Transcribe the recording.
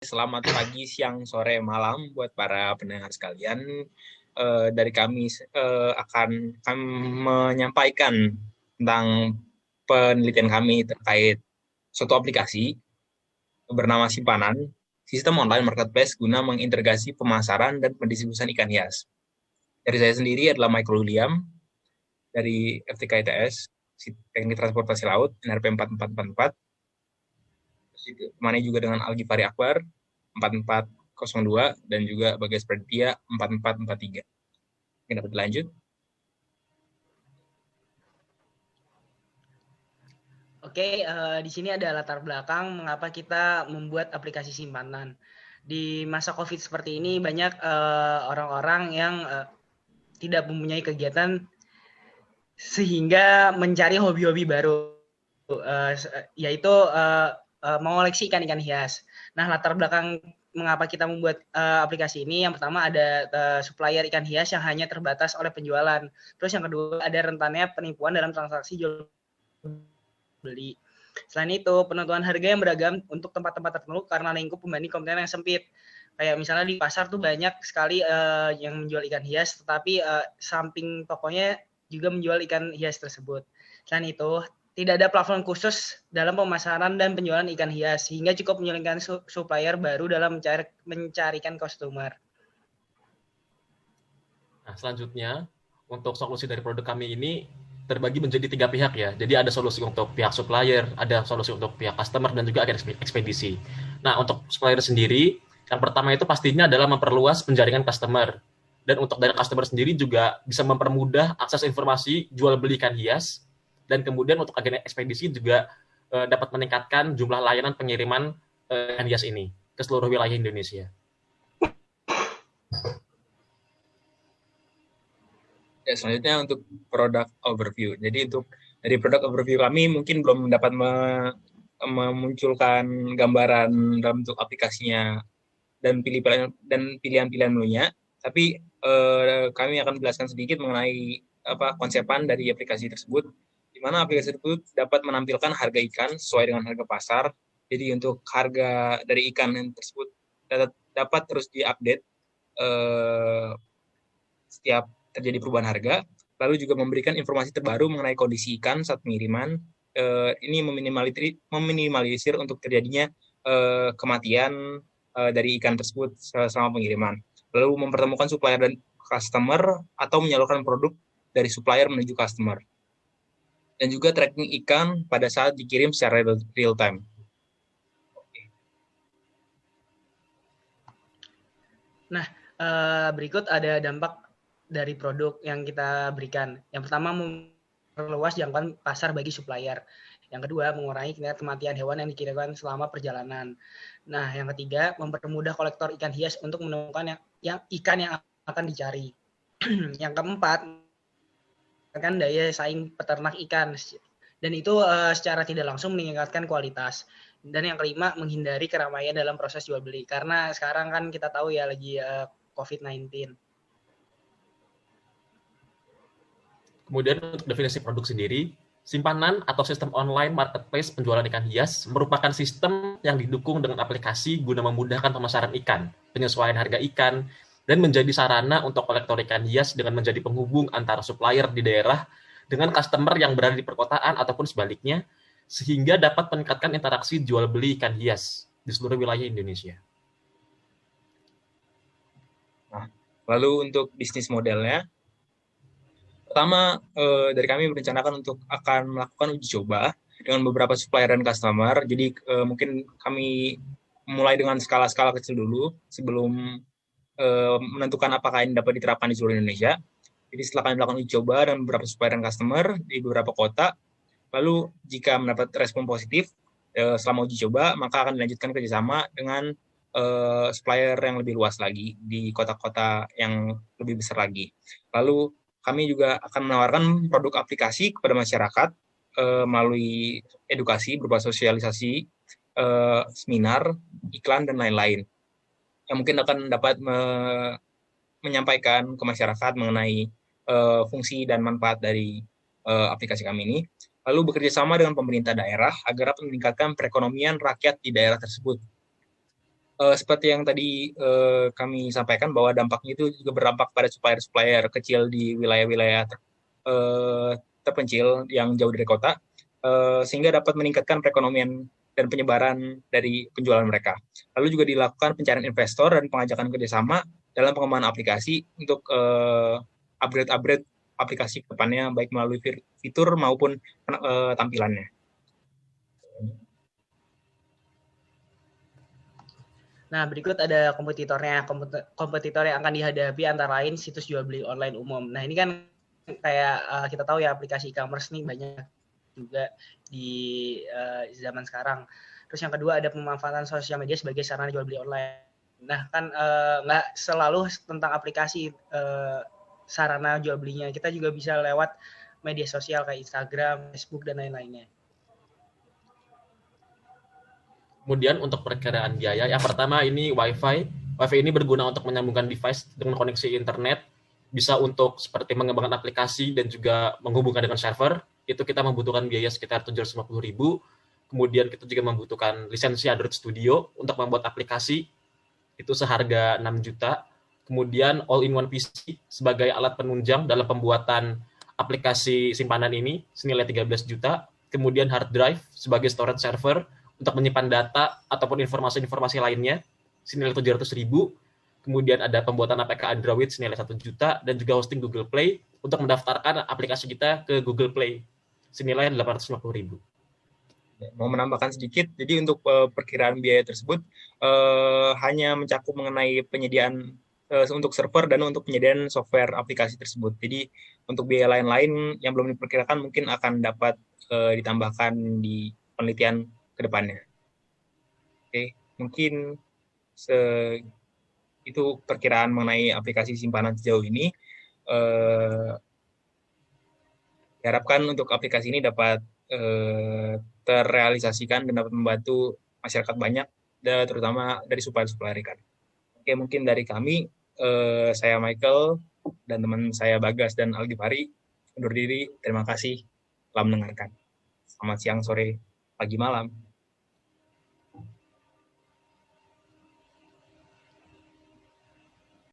selamat pagi, siang, sore, malam buat para pendengar sekalian. Dari kami akan menyampaikan tentang penelitian kami terkait suatu aplikasi bernama Simpanan, sistem online marketplace guna mengintegrasi pemasaran dan pendistribusian ikan hias. Dari saya sendiri adalah Michael William dari FTK ITS, Teknik Transportasi Laut, NRP 4444. Temani juga dengan Algi Fari Akbar 4402 dan juga Bagas Praditya 4443. Mungkin dapat dilanjut. Oke, di sini ada latar belakang mengapa kita membuat aplikasi simpanan. Di masa COVID seperti ini banyak orang-orang yang tidak mempunyai kegiatan sehingga mencari hobi-hobi baru, yaitu mengoleksi ikan-ikan hias. Nah, latar belakang mengapa kita membuat aplikasi ini, yang pertama ada supplier ikan hias yang hanya terbatas oleh penjualan. Terus yang kedua ada rentannya penipuan dalam transaksi jual beli. Selain itu, penentuan harga yang beragam untuk tempat-tempat tertentu karena lingkup pembanding kompetitor yang sempit. Kayak misalnya di pasar tuh banyak sekali yang menjual ikan hias, tetapi samping tokonya juga menjual ikan hias tersebut. Selain itu, tidak ada plafon khusus dalam pemasaran dan penjualan ikan hias, sehingga cukup menyulitkan supplier baru dalam mencarikan customer. Nah, selanjutnya, untuk solusi dari produk kami ini terbagi menjadi 3 pihak ya. Jadi ada solusi untuk pihak supplier, ada solusi untuk pihak customer, dan juga agen ekspedisi. Nah, untuk supplier sendiri, yang pertama itu pastinya adalah memperluas penjaringan customer. Dan untuk dari customer sendiri juga bisa mempermudah akses informasi jual beli ikan hias. Dan kemudian untuk agen ekspedisi juga dapat meningkatkan jumlah layanan pengiriman ikan hias ini ke seluruh wilayah Indonesia. Ya, selanjutnya untuk product overview. Jadi untuk dari product overview kami mungkin belum dapat memunculkan gambaran dalam bentuk aplikasinya dan pilihan-pilihan menunya, tapi kami akan menjelaskan sedikit mengenai konsepan dari aplikasi tersebut, di mana aplikasi tersebut dapat menampilkan harga ikan sesuai dengan harga pasar. Jadi untuk harga dari ikan tersebut dapat terus diupdate setiap terjadi perubahan harga, lalu juga memberikan informasi terbaru mengenai kondisi ikan saat pengiriman. Ini meminimalisir untuk terjadinya kematian dari ikan tersebut selama pengiriman. Lalu mempertemukan supplier dan customer atau menyalurkan produk dari supplier menuju customer. Dan juga tracking ikan pada saat dikirim secara real time. Nah, berikut ada dampak dari produk yang kita berikan. Yang pertama, memperluas jangkauan pasar bagi supplier. Yang kedua, mengurangi tingkat kematian hewan yang dikirimkan selama perjalanan. Nah, yang ketiga, mempermudah kolektor ikan hias untuk menemukan ikan yang akan dicari. Yang keempat, meningkatkan daya saing peternak ikan. Dan itu secara tidak langsung meningkatkan kualitas. Dan yang kelima, menghindari keramaian dalam proses jual beli. Karena sekarang kan kita tahu ya lagi COVID-19. Kemudian untuk definisi produk sendiri, simpanan atau sistem online marketplace penjualan ikan hias merupakan sistem yang didukung dengan aplikasi guna memudahkan pemasaran ikan, penyesuaian harga ikan, dan menjadi sarana untuk kolektor ikan hias dengan menjadi penghubung antara supplier di daerah dengan customer yang berada di perkotaan ataupun sebaliknya, sehingga dapat meningkatkan interaksi jual beli ikan hias di seluruh wilayah Indonesia. Nah, lalu untuk bisnis modelnya, pertama, dari kami merencanakan untuk akan melakukan uji coba dengan beberapa supplier dan customer. Jadi mungkin kami mulai dengan skala-skala kecil dulu sebelum menentukan apakah ini dapat diterapkan di seluruh Indonesia. Jadi setelah kami melakukan uji coba dengan beberapa supplier dan customer di beberapa kota, lalu jika mendapat respon positif selama uji coba, maka akan dilanjutkan kerjasama dengan supplier yang lebih luas lagi di kota-kota yang lebih besar lagi. Lalu kami juga akan menawarkan produk aplikasi kepada masyarakat melalui edukasi berupa sosialisasi, seminar, iklan, dan lain-lain. Yang mungkin akan dapat menyampaikan ke masyarakat mengenai fungsi dan manfaat dari aplikasi kami ini. Lalu bekerja sama dengan pemerintah daerah agar dapat meningkatkan perekonomian rakyat di daerah tersebut. Seperti yang tadi kami sampaikan bahwa dampaknya itu juga berdampak pada supplier-supplier kecil di wilayah-wilayah terpencil yang jauh dari kota, sehingga dapat meningkatkan perekonomian dan penyebaran dari penjualan mereka. Lalu juga dilakukan pencarian investor dan pengajakan kerjasama dalam pengembangan aplikasi untuk upgrade aplikasi ke depannya, baik melalui fitur maupun tampilannya. Nah, berikut ada kompetitornya. Kompetitor yang akan dihadapi antara lain situs jual beli online umum. Nah, ini kan kayak kita tahu ya, aplikasi e-commerce nih banyak juga di zaman sekarang. Terus yang kedua ada pemanfaatan sosial media sebagai sarana jual beli online. Nah, kan nggak selalu tentang aplikasi sarana jual belinya. Kita juga bisa lewat media sosial kayak Instagram, Facebook, dan lain-lainnya. Kemudian untuk perkiraan biaya, yang pertama ini Wi-Fi. Wi-Fi ini berguna untuk menyambungkan device dengan koneksi internet, bisa untuk seperti mengembangkan aplikasi dan juga menghubungkan dengan server. Itu kita membutuhkan biaya sekitar 750.000. Kemudian kita juga membutuhkan lisensi Android Studio untuk membuat aplikasi, itu seharga 6 juta. Kemudian all-in-one PC sebagai alat penunjang dalam pembuatan aplikasi simpanan ini senilai 13 juta. Kemudian hard drive sebagai storage server untuk menyimpan data ataupun informasi-informasi lainnya senilai 700.000. Kemudian ada pembuatan APK Android senilai 1 juta dan juga hosting Google Play untuk mendaftarkan aplikasi kita ke Google Play senilai 850.000. Mau menambahkan sedikit, jadi untuk perkiraan biaya tersebut hanya mencakup mengenai penyediaan untuk server dan untuk penyediaan software aplikasi tersebut. Jadi untuk biaya lain-lain yang belum diperkirakan mungkin akan dapat ditambahkan di penelitian ke depannya. Oke, mungkin itu perkiraan mengenai aplikasi simpanan sejauh ini. Diharapkan untuk aplikasi ini dapat terrealisasikan dan dapat membantu masyarakat banyak, terutama dari supplier-supplier ikan. Oke, mungkin dari kami, saya Michael dan teman saya Bagas dan Algifari undur diri. Terima kasih telah mendengarkan. Selamat siang, sore, pagi, malam.